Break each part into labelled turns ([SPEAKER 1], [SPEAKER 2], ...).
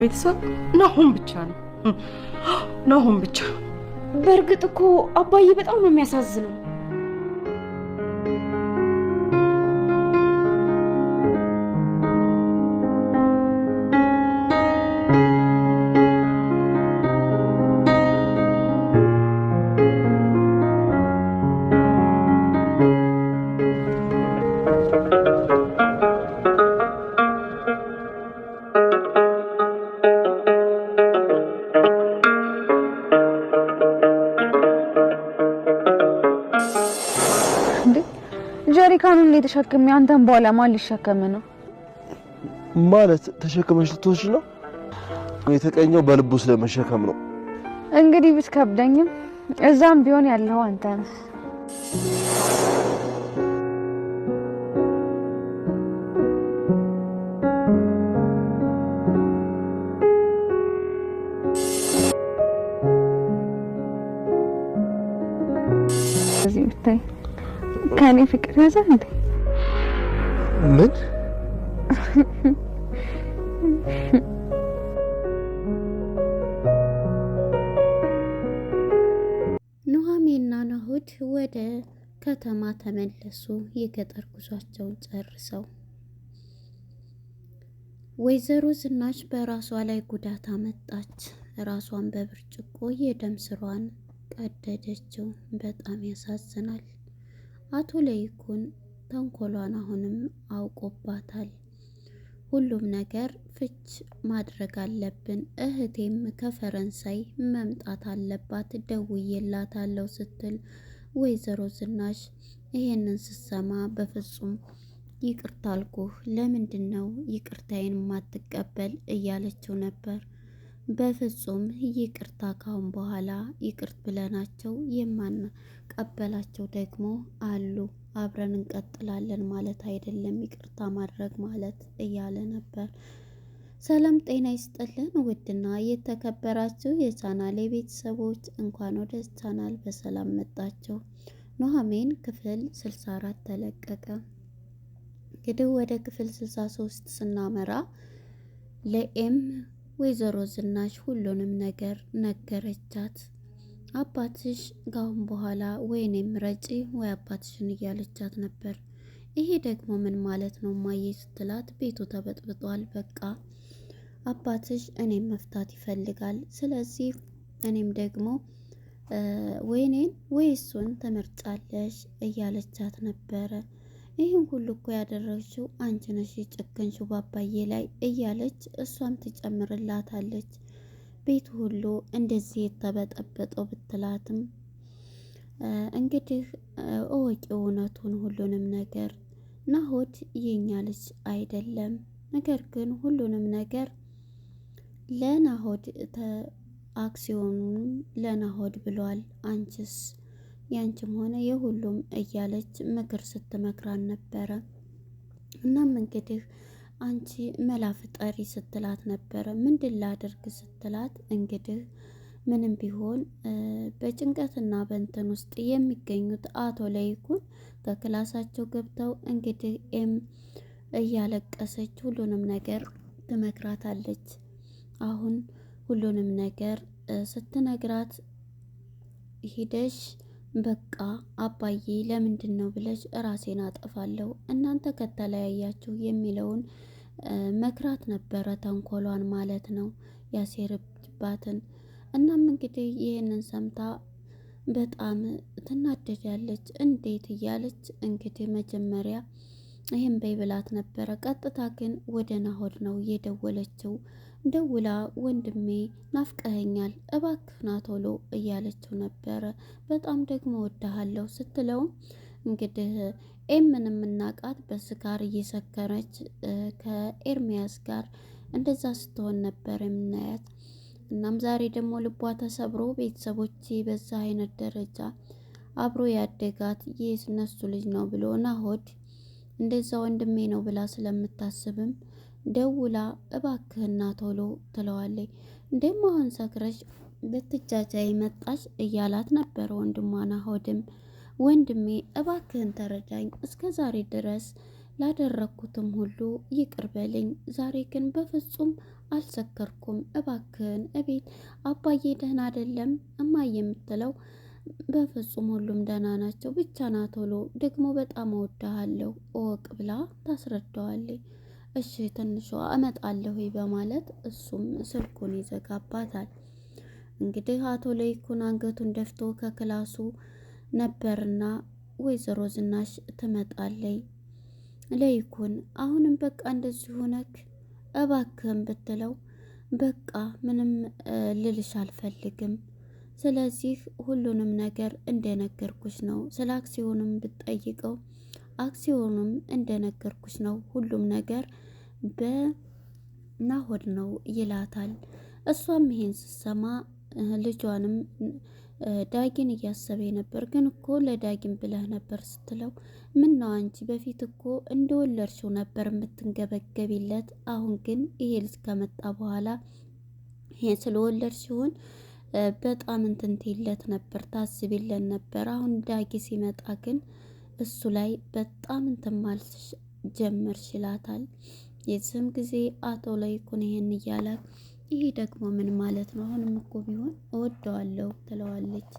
[SPEAKER 1] ቤተሰብ ናሆም ብቻ ነው። ናሆም ብቻ።
[SPEAKER 2] በእርግጥ እኮ አባዬ በጣም ነው የሚያሳዝነው።
[SPEAKER 3] ጀሪካኑን የተሸከመ አንተን በኋላ ማን ሊሸከም ነው?
[SPEAKER 4] ማለት ተሸክመሽ ልትወጪ ነው? የተቀኘው በልቡ ስለመሸከም ነው።
[SPEAKER 3] እንግዲህ ብትከብደኝም እዛም ቢሆን ያለው አንተ ነህ። እዚህ ብታይ ከኔ ፍቅር ያዘ እንዴ?
[SPEAKER 4] ምን?
[SPEAKER 5] ኑሃሚንና ናሆድ ወደ ከተማ ተመለሱ። የገጠር ጉዟቸውን ጨርሰው ወይዘሮ ዝናሽ በራሷ ላይ ጉዳት አመጣች። ራሷን በብርጭቆ የደም ስሯን ቀደደችው። በጣም ያሳዝናል። አቶ ለይኩን ተንኮሏን አሁንም አውቆባታል። ሁሉም ነገር ፍች ማድረግ አለብን፣ እህቴም ከፈረንሳይ መምጣት አለባት፣ ደውዬላታለሁ ስትል ወይዘሮ ዝናሽ ይሄንን ስትሰማ በፍጹም ይቅርታ አልኩህ፣ ለምንድን ነው ይቅርታዬን ማትቀበል እያለችው ነበር። በፍጹም ይቅርታ ካሁን በኋላ ይቅርት ብለናቸው የማንቀበላቸው ደግሞ አሉ። አብረን እንቀጥላለን ማለት አይደለም ይቅርታ ማድረግ ማለት እያለ ነበር። ሰላም ጤና ይስጥልን ውድና የተከበራችሁ የቻናሌ ቤተሰቦች እንኳን ወደ ቻናል በሰላም መጣችሁ። ኑሃሚን ክፍል 64 ተለቀቀ። እንግዲህ ወደ ክፍል 63 ስናመራ ለኤም ወይዘሮ ዝናሽ ሁሉንም ነገር ነገረቻት። አባትሽ ጋውን በኋላ ወይኔም ረጪ ወይ አባትሽን እያለቻት ነበር። ይሄ ደግሞ ምን ማለት ነው ማየ ስትላት፣ ቤቱ ተበጥብጧል፣ በቃ አባትሽ እኔም መፍታት ይፈልጋል፣ ስለዚህ እኔም ደግሞ ወይኔን ወይ እሱን ተመርጫለሽ እያለቻት ነበረ። ይህን ሁሉ እኮ ያደረግሽው አንቺ ነሽ ጨከንሽው ባባዬ ላይ እያለች እሷም ትጨምርላታለች። ቤቱ ሁሉ እንደዚህ የተበጠበጠው ብትላትም እንግዲህ እወቂ እውነቱን ሁሉንም ነገር ናሆድ የኛ ልጅ አይደለም፣ ነገር ግን ሁሉንም ነገር ለናሆድ አክሲዮኑን ለናሆድ ብሏል፣ አንቺስ ያንቺም ሆነ የሁሉም እያለች ምክር ስትመክራን ነበረ። እናም እንግዲህ አንቺ መላ ፍጠሪ ስትላት ነበረ። ምንድን ላድርግ ስትላት እንግዲህ ምንም ቢሆን በጭንቀትና በእንትን ውስጥ የሚገኙት አቶ ለይኩን ከክላሳቸው ገብተው እንግዲህ ኤም እያለቀሰች ሁሉንም ነገር ትመክራታለች። አሁን ሁሉንም ነገር ስትነግራት ሂደሽ በቃ አባዬ ለምንድን ነው ብለሽ ራሴን አጠፋለሁ እናንተ ከተለያያችሁ የሚለውን መክራት ነበረ፣ ተንኮሏን ማለት ነው ያሴርባትን። እናም እንግዲህ ይህንን ሰምታ በጣም ትናደዳለች። እንዴት እያለች እንግዲህ መጀመሪያ ይህን በይ ብላት ነበረ። ቀጥታ ግን ወደ ናሆድ ነው የደወለችው። ደውላ ወንድሜ ናፍቀኸኛል፣ እባክህ ና ቶሎ እያለችው ነበረ። በጣም ደግሞ ወድሃለሁ ስትለውም እንግዲህ ኤምንም እናቃት በስካር እየሰከረች ከኤርሚያስ ጋር እንደዛ ስትሆን ነበር የምናያት። እናም ዛሬ ደግሞ ልቧ ተሰብሮ ቤተሰቦቼ በዛ አይነት ደረጃ አብሮ ያደጋት የእነሱ ልጅ ነው ብሎ ናሆድ እንደዛ ወንድሜ ነው ብላ ስለምታስብም ደውላ እባክህና ቶሎ ትለዋለች። እንደም አሁን ሰክረሽ ልትጃጃይ መጣሽ እያላት ነበር ወንድሟ ናሆድም። ወንድሜ እባክህን ተረዳኝ፣ እስከ ዛሬ ድረስ ላደረኩትም ሁሉ ይቅር በልኝ፣ ዛሬ ግን በፍጹም አልሰከርኩም፣ እባክህን እቤት አባዬ ደህና አይደለም እማዬ የምትለው በፍጹም ሁሉም ደህና ናቸው፣ ብቻ ና ቶሎ ደግሞ በጣም እወድሃለሁ እወቅ ብላ ታስረዳዋለች። እሺ ትንሿ እመጣለሁ በማለት እሱም ስልኩን ይዘጋባታል። እንግዲህ አቶ ለይኩን አንገቱን ደፍቶ ከክላሱ ነበርና ወይዘሮ ዝናሽ ትመጣለች። ለይኩን አሁንም በቃ እንደዚህ ሆነክ እባክህን ብትለው በቃ ምንም ልልሽ አልፈልግም፣ ስለዚህ ሁሉንም ነገር እንደነገርኩሽ ነው፣ ስለ አክሲዮንም ብትጠይቀው አክሲዮኑም እንደነገርኩሽ ነው፣ ሁሉም ነገር በናሆድ ነው ይላታል። እሷም ይሄን ስትሰማ ልጇንም ዳጊን እያሰበ ነበር። ግን እኮ ለዳጊን ብለህ ነበር ስትለው ምን ነው አንቺ በፊት እኮ እንደወለድሽው ነበር የምትንገበገቢለት፣ አሁን ግን ይሄ ልጅ ከመጣ በኋላ ይሄ ስለወለድ ሲሆን በጣም እንትንትለት ነበር ታስቢለን ነበር። አሁን ዳጊ ሲመጣ ግን እሱ ላይ በጣም እንትማልሽ ጀመርሽ ይላታል። የዚህም ጊዜ አቶ ለይኩን ይሄን እያለ ይሄ ደግሞ ምን ማለት ነው? አሁንም እኮ ቢሆን እወደዋለሁ ትለዋለች።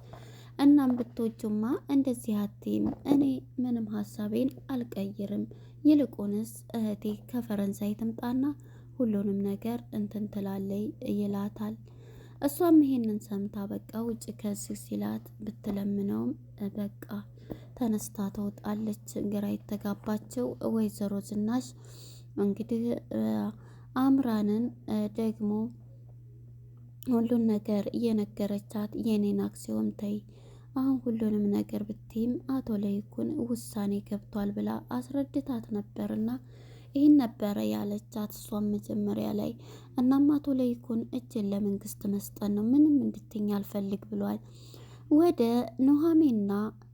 [SPEAKER 5] እናም ብትወጁማ እንደዚህ አትይም፣ እኔ ምንም ሀሳቤን አልቀይርም፣ ይልቁንስ እህቴ ከፈረንሳይ ትምጣና ሁሉንም ነገር እንትን ትላለይ ይላታል። እሷም ይሄንን ሰምታ በቃ ውጭ ከዚህ ሲላት ብትለምነውም በቃ ተነስታ ትወጣለች። ግራ የተጋባቸው ወይዘሮ ዝናሽ እንግዲህ አምራንን ደግሞ ሁሉን ነገር እየነገረቻት የኔን አክሲዮን ተይ፣ አሁን ሁሉንም ነገር ብትይም አቶ ለይኩን ውሳኔ ገብቷል ብላ አስረድታት ነበርና ይህን ነበረ ያለቻት እሷም መጀመሪያ ላይ። እናም አቶ ለይኩን እጅን ለመንግስት መስጠት ነው፣ ምንም እንድትኝ አልፈልግ ብሏል። ወደ ኑሃሜና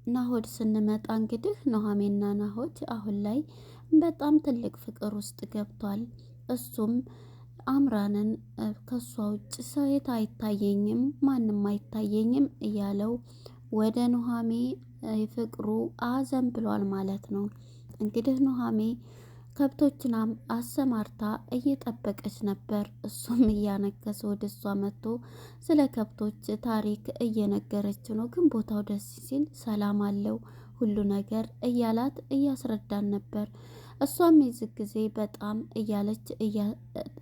[SPEAKER 5] ናሆድ ስንመጣ እንግዲህ ኑሃሜና ናሆድ አሁን ላይ በጣም ትልቅ ፍቅር ውስጥ ገብቷል። እሱም አምራንን ከሷ ውጭ ሰውየት አይታየኝም፣ ማንም አይታየኝም እያለው ወደ ኑሃሜ ፍቅሩ አዘን ብሏል ማለት ነው። እንግዲህ ኑሃሜ ከብቶችን አሰማርታ እየጠበቀች ነበር። እሱም እያነከሰ ወደ እሷ መጥቶ ስለ ከብቶች ታሪክ እየነገረች ነው። ግን ቦታው ደስ ሲል ሰላም አለው ሁሉ ነገር እያላት እያስረዳን ነበር። እሷም የዚህ ጊዜ በጣም እያለች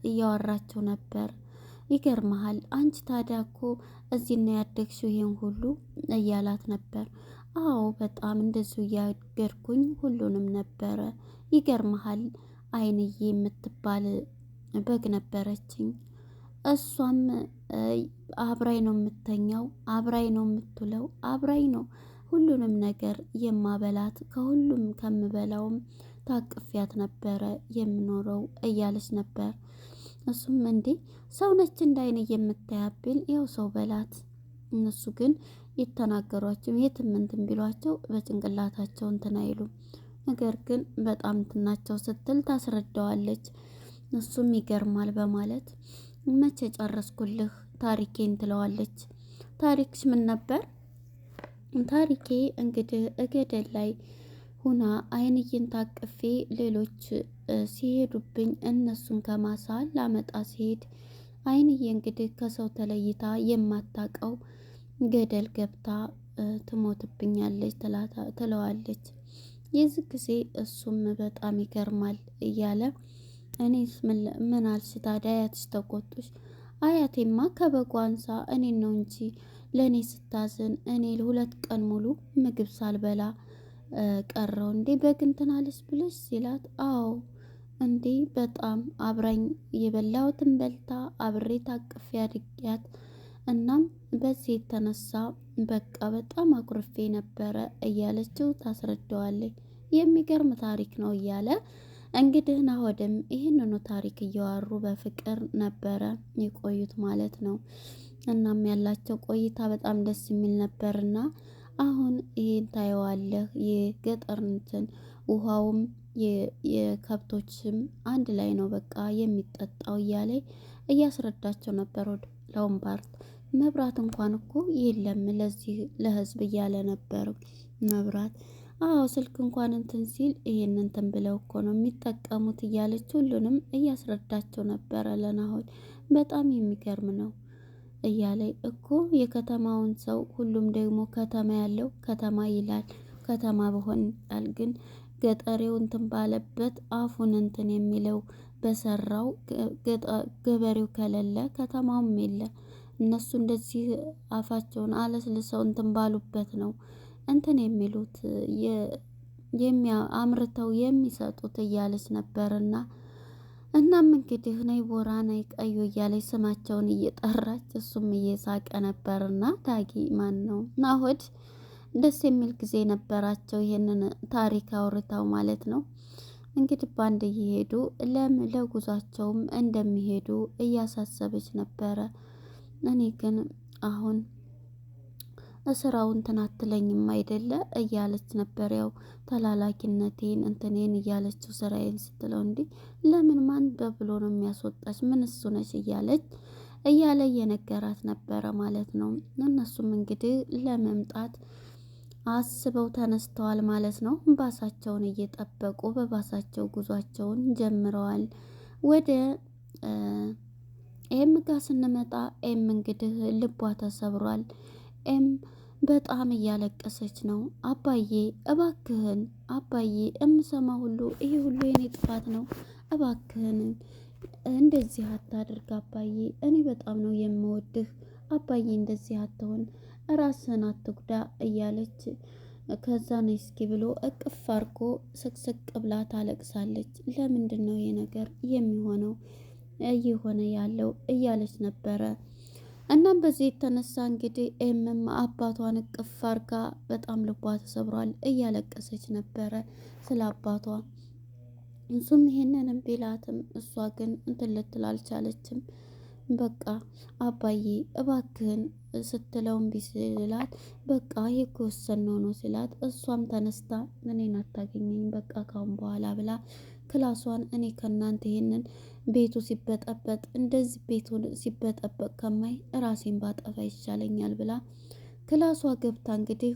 [SPEAKER 5] እያወራቸው ነበር። ይገርመሃል አንቺ ታዲያ እኮ እዚህ ነው ያደግሽው ይሄን ሁሉ እያላት ነበር። አዎ በጣም እንደዚሁ እያገርኩኝ ሁሉንም ነበረ። ይገርመሃል አይንዬ የምትባል በግ ነበረችኝ። እሷም አብራይ ነው የምተኛው፣ አብራይ ነው የምትውለው፣ አብራይ ነው ሁሉንም ነገር የማበላት፣ ከሁሉም ከምበላውም ታቅፊያት ነበረ የምኖረው እያለች ነበር። እሱም እንዴ ሰው ነች እንዳይን የምታያብል ያው ሰው በላት። እነሱ ግን የተናገሯቸው የትም እንትን ቢሏቸው በጭንቅላታቸው እንትን አይሉም። ነገር ግን በጣም እንትናቸው ስትል ታስረዳዋለች። እሱም ይገርማል በማለት መቼ ጨረስኩልህ ታሪኬን ትለዋለች። ታሪክሽ ምን ነበር? ታሪኬ እንግዲህ እገደል ላይ ሁና አይንዬን ታቅፌ ሌሎች ሲሄዱብኝ እነሱን ከማሳ ላመጣ ሲሄድ አይንዬ እንግዲህ ከሰው ተለይታ የማታቀው ገደል ገብታ ትሞትብኛለች ትለዋለች። የዚህ ጊዜ እሱም በጣም ይገርማል እያለ እኔስ ምን አልሽ ታዲያ አያትሽ ተቆጡሽ? አያቴማ ከበጎ አንሳ እኔን ነው እንጂ ለእኔ ስታዝን እኔ ለ2 ቀን ሙሉ ምግብ ሳልበላ ቀረው እንዴ በግንትን አለች ብለሽ ሲላት፣ አዎ እንዴ በጣም አብራኝ የበላሁትን በልታ አብሬ ታቅፌ አድጊያት። እናም በዚህ የተነሳ በቃ በጣም አኩርፌ ነበረ እያለችው ታስረዳዋለች። የሚገርም ታሪክ ነው እያለ እንግዲህ ናሆድም ይህንኑ ታሪክ እያወሩ በፍቅር ነበረ የቆዩት ማለት ነው። እናም ያላቸው ቆይታ በጣም ደስ የሚል ነበርና አሁን ይሄን ታየዋለህ የገጠር እንትን ውሃውም የከብቶችም አንድ ላይ ነው በቃ የሚጠጣው እያለ እያስረዳቸው ነበር። ለወንባርት መብራት እንኳን እኮ የለም ለዚህ ለህዝብ እያለ ነበር። መብራት አዎ ስልክ እንኳን እንትን ሲል ይሄን እንትን ብለው እኮ ነው የሚጠቀሙት እያለች ሁሉንም እያስረዳቸው ነበረ ለናሆድ። በጣም የሚገርም ነው እያለ እኮ የከተማውን ሰው ሁሉም ደግሞ ከተማ ያለው ከተማ ይላል፣ ከተማ በሆን ይላል። ግን ገጠሬው እንትን ባለበት አፉን እንትን የሚለው በሰራው ገበሬው ከሌለ ከተማውም የለ። እነሱ እንደዚህ አፋቸውን አለስልሰው እንትን ባሉበት ነው እንትን የሚሉት አምርተው የሚሰጡት እያለች ነበርና እናም እንግዲህ ነይ ቦራ ነይ ቀዩ እያለች ስማቸውን እየጠራች እሱም እየሳቀ ነበርና ዳጊ ማን ነው ናሆድ ደስ የሚል ጊዜ ነበራቸው። ይሄንን ታሪክ አውርተው ማለት ነው እንግዲህ ባንድ እየሄዱ ለጉዟቸውም እንደሚሄዱ እያሳሰበች ነበረ። እኔ ግን አሁን ስራውን ትናትለኝም አይደለ እያለች ነበር። ያው ተላላኪነቴን እንትኔን እያለችው ስራዬን ስትለው እንዲ ለምን ማን በብሎ ነው የሚያስወጣች ምን እሱ ነች እያለ እየነገራት ነበረ ማለት ነው። እነሱም እንግዲህ ለመምጣት አስበው ተነስተዋል ማለት ነው። ባሳቸውን እየጠበቁ በባሳቸው ጉዟቸውን ጀምረዋል። ወደ ኤም ጋር ስንመጣ ኤም እንግዲህ ልቧ ተሰብሯል። ኤም በጣም እያለቀሰች ነው። አባዬ እባክህን አባዬ እምሰማ ሁሉ ይሄ ሁሉ የኔ ጥፋት ነው፣ እባክህን እንደዚህ አታድርግ አባዬ፣ እኔ በጣም ነው የምወድህ አባዬ፣ እንደዚህ አትሆን፣ ራስህን አትጉዳ እያለች ከዛ ነው እስኪ ብሎ እቅፍ አርጎ ስቅስቅ ብላ ታለቅሳለች። ለምንድን ነው ይሄ ነገር የሚሆነው እየሆነ ያለው እያለች ነበረ። እናም በዚህ የተነሳ እንግዲህ ኤምም አባቷን እቅፍ አርጋ በጣም ልቧ ተሰብሯል፣ እያለቀሰች ነበረ ስለ አባቷ። እሱም ይሄንንም ቢላትም እሷ ግን እንትን ልትል አልቻለችም። በቃ አባዬ እባክህን ስትለውም ቢስላት በቃ ይሄ ወሰነው ነው ሲላት እሷም ተነስታ እኔን አታገኘኝ በቃ ካሁን በኋላ ብላ ክላሷን እኔ ከናንተ ይሄንን ቤቱ ሲበጠበጥ እንደዚህ ቤቱን ሲበጠበጥ ከማይ ራሴን ባጠፋ ይሻለኛል ብላ ክላሷ ገብታ እንግዲህ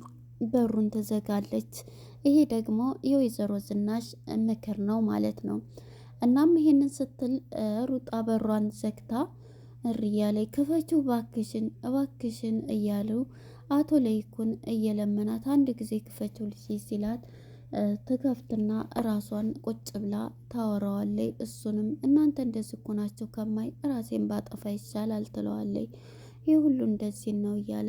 [SPEAKER 5] በሩን ትዘጋለች። ይሄ ደግሞ የወይዘሮ ዝናሽ ምክር ነው ማለት ነው። እናም ይሄንን ስትል ሩጣ በሯን ዘግታ እርያ ላይ ክፈችው ባክሽን እባክሽን እያሉ አቶ ለይኩን እየለመናት አንድ ጊዜ ክፈችው ልጅ ሲላት ትከፍትና ራሷን ቁጭ ብላ ታወራዋለይ። እሱንም እናንተ እንደዚህ እኮ ናቸው ከማይ ራሴን ባጠፋ ይሻላል ትለዋለይ። ይህ ሁሉ እንደዚህ ነው እያለ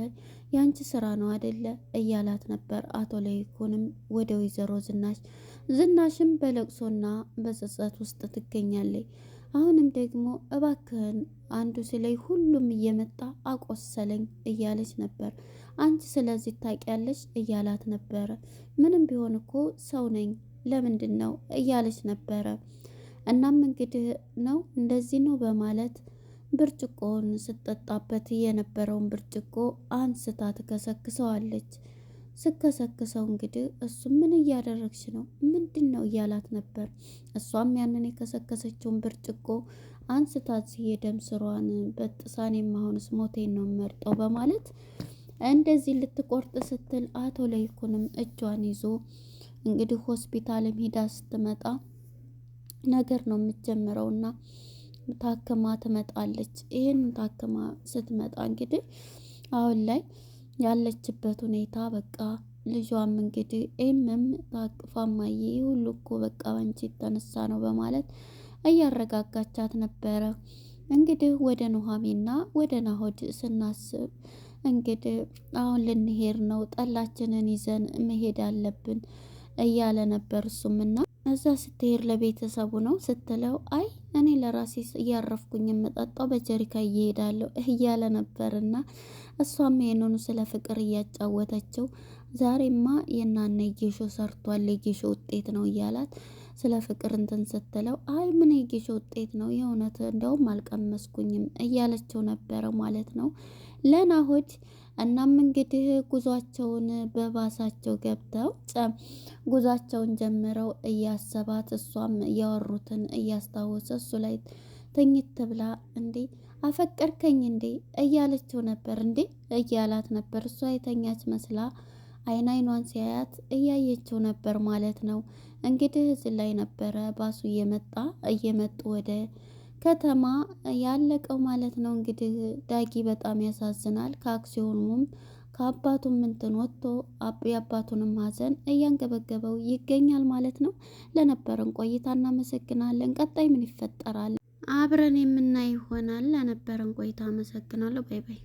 [SPEAKER 5] ያንቺ ስራ ነው አይደለ እያላት ነበር። አቶ ለይኩንም ወደ ወይዘሮ ዝናሽም በለቅሶና በጸጸት ውስጥ ትገኛለች። አሁንም ደግሞ እባክህን አንዱ ስለይ ሁሉም እየመጣ አቆሰለኝ እያለች ነበር። አንቺ ስለዚህ ታውቂያለሽ እያላት ነበረ። ምንም ቢሆን እኮ ሰው ነኝ ለምንድን ነው እያለች ነበረ። እናም እንግዲህ ነው እንደዚህ ነው በማለት ብርጭቆውን ስትጠጣበት የነበረውን ብርጭቆ አንስታ ትከሰክሰዋለች። ስከሰክሰው እንግዲህ እሱ ምን እያደረግሽ ነው ምንድን ነው እያላት ነበር። እሷም ያንን የከሰከሰችውን ብርጭቆ አንስታ የደም ስሯን በጥሳኔ ማሆንስ ሞቴን ነው መርጠው በማለት እንደዚህ ልትቆርጥ ስትል አቶ ለይኩንም እጇን ይዞ እንግዲህ ሆስፒታልም ሄዳ ስትመጣ ነገር ነው የምትጀምረውና ታክማ ትመጣለች። ይሄን ታክማ ስትመጣ እንግዲህ አሁን ላይ ያለችበት ሁኔታ በቃ ልጇም እንግዲህ ኤምም ታቅፋማዬ ሁሉ እኮ በቃ ባንቺ የተነሳ ነው በማለት እያረጋጋቻት ነበረ። እንግዲህ ወደ ኑሃሚንና ወደ ናሆድ ስናስብ እንግዲህ አሁን ልንሄድ ነው ጠላችንን ይዘን መሄድ አለብን እያለ ነበር። እሱምና እዛ ስትሄድ ለቤተሰቡ ነው ስትለው አይ እኔ ለራሴ እያረፍኩኝ የምጠጣው በጀሪካ እየሄዳለሁ እያለ ነበርና እሷም ይሄንኑ ስለ ፍቅር እያጫወተችው ዛሬማ የናነ ጌሾ ሰርቷል የጌሾ ውጤት ነው እያላት ስለ ፍቅር እንትን ስትለው አይ ምን የጌሾ ውጤት ነው የእውነት እንደውም አልቀመስኩኝም እያለችው ነበረ ማለት ነው ለናሆድ። እናም እንግዲህ ጉዟቸውን በባሳቸው ገብተው ጉዟቸውን ጀምረው እያሰባት እሷም ያወሩትን እያስታወሰ እሱ ላይ ተኝት ብላ እንዴ አፈቀርከኝ እንዴ እያለችው ነበር እንዴ እያላት ነበር። እሷ የተኛች መስላ አይኗን ሲያያት እያየችው ነበር ማለት ነው። እንግዲህ እዚህ ላይ ነበረ ባሱ እየመጡ ወደ ከተማ ያለቀው ማለት ነው። እንግዲህ ዳጊ በጣም ያሳዝናል። ከአክሲዮኑም ከአባቱም እንትን ወጥቶ የአባቱንም ሀዘን እያንገበገበው ይገኛል ማለት ነው። ለነበረን ቆይታ እናመሰግናለን። ቀጣይ ምን ይፈጠራል አብረን የምናይ ይሆናል። ለነበረን ቆይታ አመሰግናለሁ። ባይ ባይ።